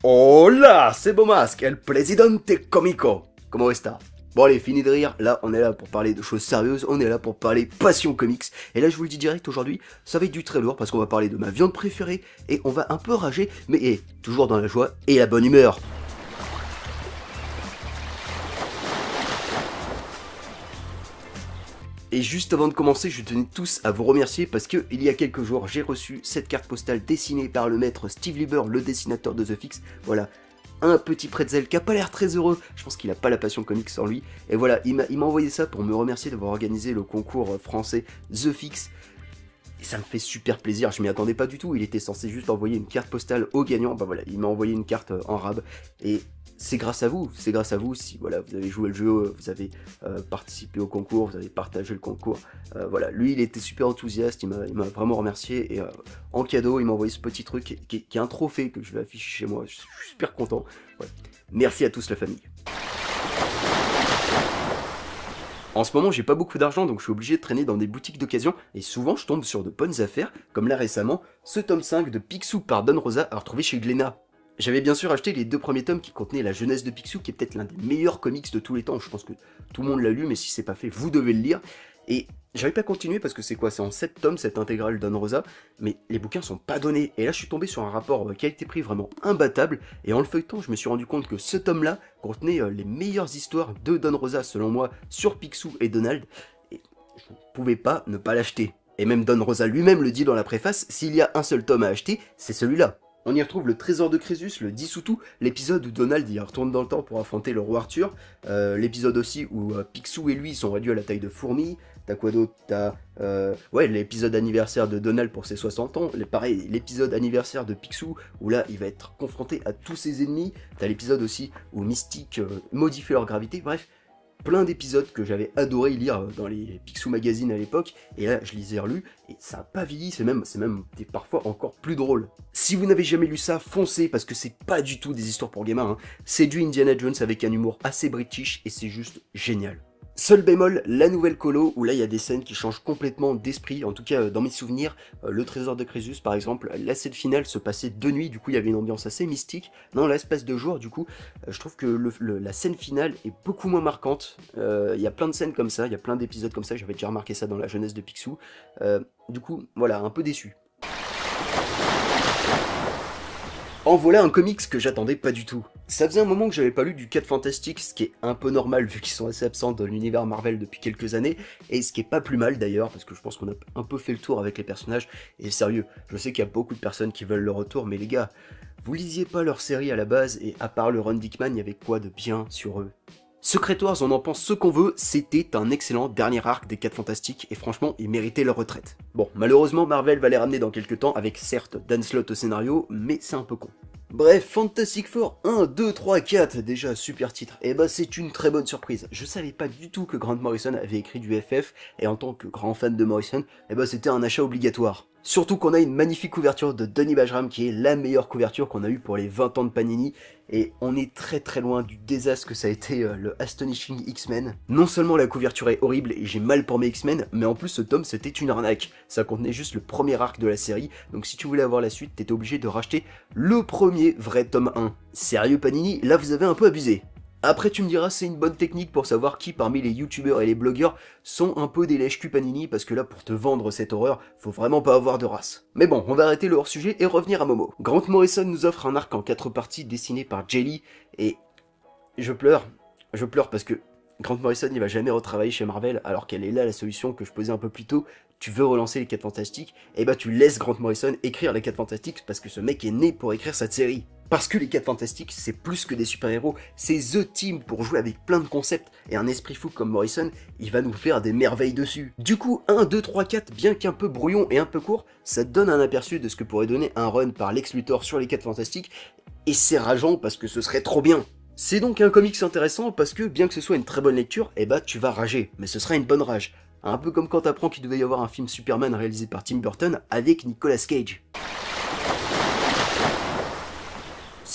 Hola, c'est Beaumasque, el presidente comico. Comment est-ce? Bon allez, fini de rire, là on est là pour parler de choses sérieuses, on est là pour parler passion comics. Et là je vous le dis direct aujourd'hui, ça va être du très lourd parce qu'on va parler de ma viande préférée et on va un peu rager, mais toujours dans la joie et la bonne humeur. Et juste avant de commencer, je tenais tous à vous remercier parce que il y a quelques jours, j'ai reçu cette carte postale dessinée par le maître Steve Lieber, le dessinateur de The Fix. Voilà, un petit pretzel qui a pas l'air très heureux, je pense qu'il a pas la passion comics en lui. Et voilà, il m'a envoyé ça pour me remercier d'avoir organisé le concours français The Fix. Et ça me fait super plaisir, je m'y attendais pas du tout, il était censé juste envoyer une carte postale au gagnant. Bah voilà, il m'a envoyé une carte en rab et c'est grâce à vous si voilà, vous avez joué le jeu, vous avez participé au concours, vous avez partagé le concours. Voilà, lui il était super enthousiaste, il m'a vraiment remercié et en cadeau il m'a envoyé ce petit truc qui est un trophée que je vais afficher chez moi, je suis super content. Ouais. Merci à tous la famille. En ce moment j'ai pas beaucoup d'argent donc je suis obligé de traîner dans des boutiques d'occasion et souvent je tombe sur de bonnes affaires, comme là récemment, ce tome 5 de Picsou par Don Rosa à retrouver chez Glénat. J'avais bien sûr acheté les deux premiers tomes qui contenaient la jeunesse de Picsou, qui est peut-être l'un des meilleurs comics de tous les temps, je pense que tout le monde l'a lu, mais si c'est pas fait, vous devez le lire. Et j'avais pas continué parce que c'est quoi, c'est en 7 tomes cette intégrale Don Rosa, mais les bouquins sont pas donnés, et là je suis tombé sur un rapport qualité-prix vraiment imbattable, et en le feuilletant je me suis rendu compte que ce tome-là contenait les meilleures histoires de Don Rosa selon moi sur Picsou et Donald, et je ne pouvais pas ne pas l'acheter. Et même Don Rosa lui-même le dit dans la préface, s'il y a un seul tome à acheter, c'est celui-là. On y retrouve le trésor de Crésus, le Dissoutou, l'épisode où Donald y retourne dans le temps pour affronter le roi Arthur, l'épisode aussi où Picsou et lui sont réduits à la taille de fourmis, t'as quoi d'autre, t'as ouais, l'épisode anniversaire de Donald pour ses 60 ans, pareil, l'épisode anniversaire de Picsou, où là il va être confronté à tous ses ennemis, t'as l'épisode aussi où Mystique modifie leur gravité, bref, plein d'épisodes que j'avais adoré lire dans les Picsou Magazine à l'époque, et là je les ai relus, et ça a pas vieilli, c'est même parfois encore plus drôle. Si vous n'avez jamais lu ça, foncez, parce que c'est pas du tout des histoires pour gamins, hein. C'est du Indiana Jones avec un humour assez british, et c'est juste génial. Seul bémol, la nouvelle colo, où là il y a des scènes qui changent complètement d'esprit, en tout cas dans mes souvenirs, le trésor de Crésus par exemple, la scène finale se passait de nuit, du coup il y avait une ambiance assez mystique, non l'espace de jour du coup, je trouve que la scène finale est beaucoup moins marquante, il y a plein de scènes comme ça, il y a plein d'épisodes comme ça, j'avais déjà remarqué ça dans la jeunesse de Picsou, du coup voilà, un peu déçu. En voilà un comics que j'attendais pas du tout. Ça faisait un moment que j'avais pas lu du 4 Fantastique, ce qui est un peu normal vu qu'ils sont assez absents dans l'univers Marvel depuis quelques années, et ce qui est pas plus mal d'ailleurs, parce que je pense qu'on a un peu fait le tour avec les personnages, et sérieux, je sais qu'il y a beaucoup de personnes qui veulent le retour, mais les gars, vous lisiez pas leur série à la base, et à part le Ron Dickman, il y avait quoi de bien sur eux? Secret Wars, on en pense ce qu'on veut, c'était un excellent dernier arc des 4 Fantastiques, et franchement, ils méritaient leur retraite. Bon, malheureusement, Marvel va les ramener dans quelques temps, avec certes Dan Slott au scénario, mais c'est un peu con. Bref, Fantastic Four 1, 2, 3, 4, déjà super titre, et bah c'est une très bonne surprise. Je savais pas du tout que Grant Morrison avait écrit du FF, et en tant que grand fan de Morrison, et bah c'était un achat obligatoire. Surtout qu'on a une magnifique couverture de Donny Bajram qui est la meilleure couverture qu'on a eue pour les 20 ans de Panini, et on est très très loin du désastre que ça a été le Astonishing X-Men. Non seulement la couverture est horrible et j'ai mal pour mes X-Men, mais en plus ce tome c'était une arnaque. Ça contenait juste le premier arc de la série, donc si tu voulais avoir la suite, t'étais obligé de racheter le premier vrai tome 1. Sérieux Panini, là vous avez un peu abusé. Après tu me diras c'est une bonne technique pour savoir qui parmi les youtubeurs et les blogueurs sont un peu des lèche-cul Panini, parce que là pour te vendre cette horreur, faut vraiment pas avoir de race. Mais bon, on va arrêter le hors-sujet et revenir à Momo. Grant Morrison nous offre un arc en 4 parties dessiné par Jelly, et je pleure parce que Grant Morrison il va jamais retravailler chez Marvel, alors qu'elle est là la solution que je posais un peu plus tôt. Tu veux relancer les 4 Fantastiques, et bah tu laisses Grant Morrison écrire les 4 Fantastiques, parce que ce mec est né pour écrire cette série. Parce que les 4 Fantastiques, c'est plus que des super-héros, c'est The Team pour jouer avec plein de concepts, et un esprit fou comme Morrison, il va nous faire des merveilles dessus. Du coup, 1, 2, 3, 4, bien qu'un peu brouillon et un peu court, ça te donne un aperçu de ce que pourrait donner un run par Lex Luthor sur les 4 Fantastiques, et c'est rageant parce que ce serait trop bien. C'est donc un comics intéressant parce que, bien que ce soit une très bonne lecture, eh bah tu vas rager, mais ce sera une bonne rage. Un peu comme quand t'apprends qu'il devait y avoir un film Superman réalisé par Tim Burton avec Nicolas Cage.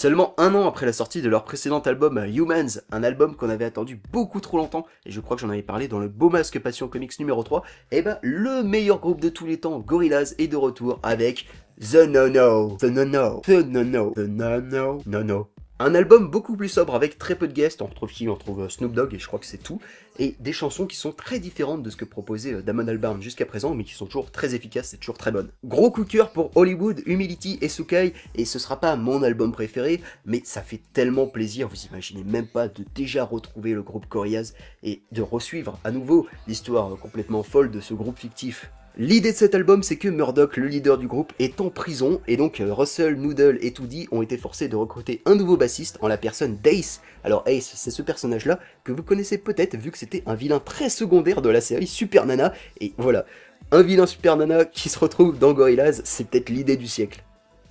Seulement un an après la sortie de leur précédent album Humans, un album qu'on avait attendu beaucoup trop longtemps, et je crois que j'en avais parlé dans le Beau Masque Passion Comics numéro 3, et ben le meilleur groupe de tous les temps, Gorillaz, est de retour avec The No-No, The No-No, The No-No, The No-No, No-No. Un album beaucoup plus sobre avec très peu de guests, on retrouve qui? On retrouve Snoop Dogg et je crois que c'est tout, et des chansons qui sont très différentes de ce que proposait Damon Albarn jusqu'à présent, mais qui sont toujours très efficaces et toujours très bonnes. Gros coup de cœur pour Hollywood, Humility et Sukai, et ce sera pas mon album préféré, mais ça fait tellement plaisir, vous imaginez même pas de déjà retrouver le groupe Gorillaz et de resuivre à nouveau l'histoire complètement folle de ce groupe fictif. L'idée de cet album, c'est que Murdoch, le leader du groupe, est en prison, et donc Russell, Noodle et Toody ont été forcés de recruter un nouveau bassiste en la personne d'Ace. Alors Ace, c'est ce personnage-là que vous connaissez peut-être, vu que c'était un vilain très secondaire de la série Super Nana, et voilà, un vilain Super Nana qui se retrouve dans Gorillaz, c'est peut-être l'idée du siècle.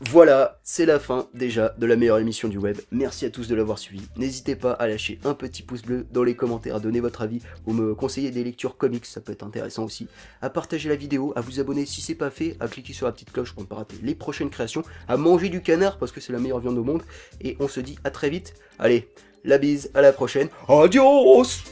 Voilà, c'est la fin déjà de la meilleure émission du web. Merci à tous de l'avoir suivi. N'hésitez pas à lâcher un petit pouce bleu dans les commentaires, à donner votre avis ou me conseiller des lectures comics, ça peut être intéressant aussi. À partager la vidéo, à vous abonner si c'est pas fait, à cliquer sur la petite cloche pour ne pas rater les prochaines créations, à manger du canard parce que c'est la meilleure viande au monde. Et on se dit à très vite. Allez, la bise, à la prochaine. Adios!